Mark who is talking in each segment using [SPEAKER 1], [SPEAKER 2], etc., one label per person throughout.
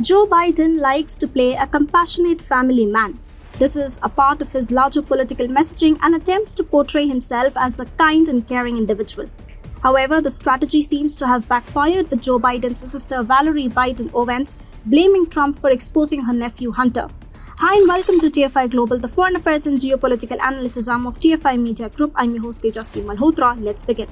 [SPEAKER 1] Joe Biden likes to play a compassionate family man. This is a part of his larger political messaging and attempts to portray himself as a kind and caring individual. However, the strategy seems to have backfired with Joe Biden's sister Valerie Biden-Ovens blaming Trump for exposing her nephew Hunter. Hi and welcome to TFI Global, the foreign affairs and geopolitical analysis arm of TFI Media Group. I'm your host Tejasvi Malhotra. Let's begin.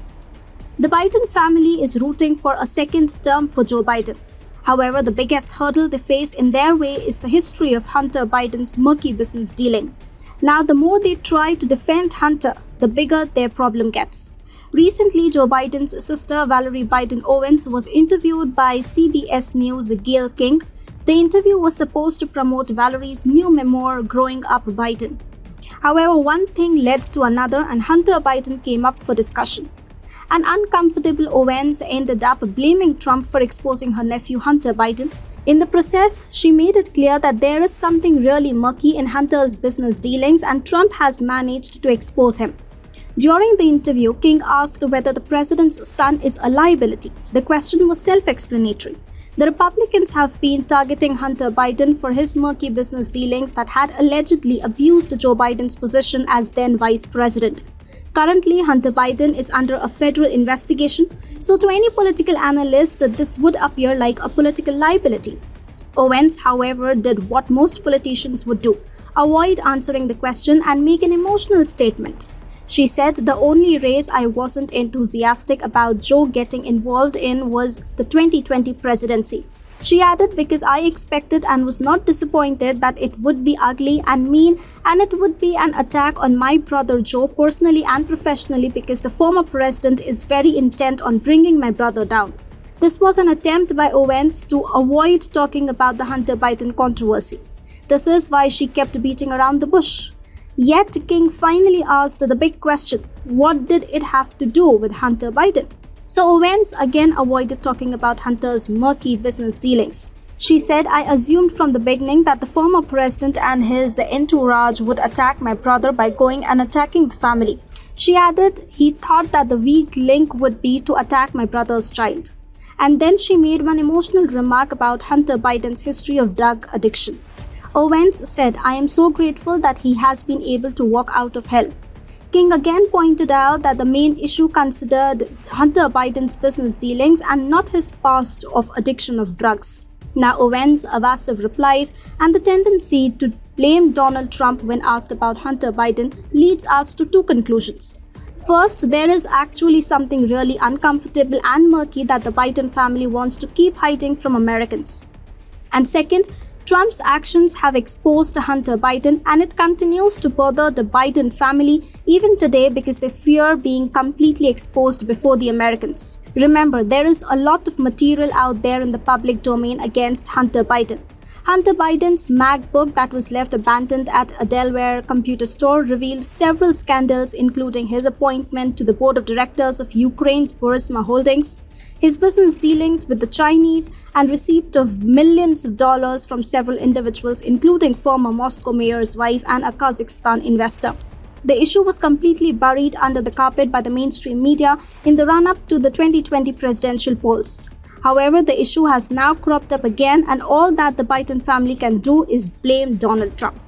[SPEAKER 1] The Biden family is rooting for a second term for Joe Biden. However, the biggest hurdle they face in their way is the history of Hunter Biden's murky business dealing. Now, the more they try to defend Hunter, the bigger their problem gets. Recently, Joe Biden's sister Valerie Biden-Ovens was interviewed by CBS News' Gayle King. The interview was supposed to promote Valerie's new memoir, Growing Up Biden. However, one thing led to another and Hunter Biden came up for discussion. An uncomfortable Owens ended up blaming Trump for exposing her nephew Hunter Biden. In the process, she made it clear that there is something really murky in Hunter's business dealings and Trump has managed to expose him. During the interview, King asked whether the president's son is a liability. The question was self-explanatory. The Republicans have been targeting Hunter Biden for his murky business dealings that had allegedly abused Joe Biden's position as then vice president. Currently, Hunter Biden is under a federal investigation, so to any political analyst, this would appear like a political liability. Owens, however, did what most politicians would do, avoid answering the question and make an emotional statement. She said, "The only race I wasn't enthusiastic about Joe getting involved in was the 2020 presidency." She added, "Because I expected and was not disappointed that it would be ugly and mean and it would be an attack on my brother Joe personally and professionally because the former president is very intent on bringing my brother down." This was an attempt by Owens to avoid talking about the Hunter Biden controversy. This is why she kept beating around the bush. Yet King finally asked the big question, what did it have to do with Hunter Biden? So Owens again avoided talking about Hunter's murky business dealings. She said, "I assumed from the beginning that the former president and his entourage would attack my brother by going and attacking the family." She added, "He thought that the weak link would be to attack my brother's child." And then she made one emotional remark about Hunter Biden's history of drug addiction. Owens said, "I am so grateful that he has been able to walk out of hell." King again pointed out that the main issue considered Hunter Biden's business dealings and not his past of addiction of drugs. Now, Owens' evasive replies and the tendency to blame Donald Trump when asked about Hunter Biden leads us to two conclusions. First, there is actually something really uncomfortable and murky that the Biden family wants to keep hiding from Americans. And second, Trump's actions have exposed Hunter Biden and it continues to bother the Biden family even today because they fear being completely exposed before the Americans. Remember, there is a lot of material out there in the public domain against Hunter Biden. Hunter Biden's MacBook that was left abandoned at a Delaware computer store revealed several scandals, including his appointment to the board of directors of Ukraine's Burisma Holdings, his business dealings with the Chinese, and receipt of millions of dollars from several individuals, including former Moscow mayor's wife and a Kazakhstan investor. The issue was completely buried under the carpet by the mainstream media in the run-up to the 2020 presidential polls. However, the issue has now cropped up again, and all that the Biden family can do is blame Donald Trump.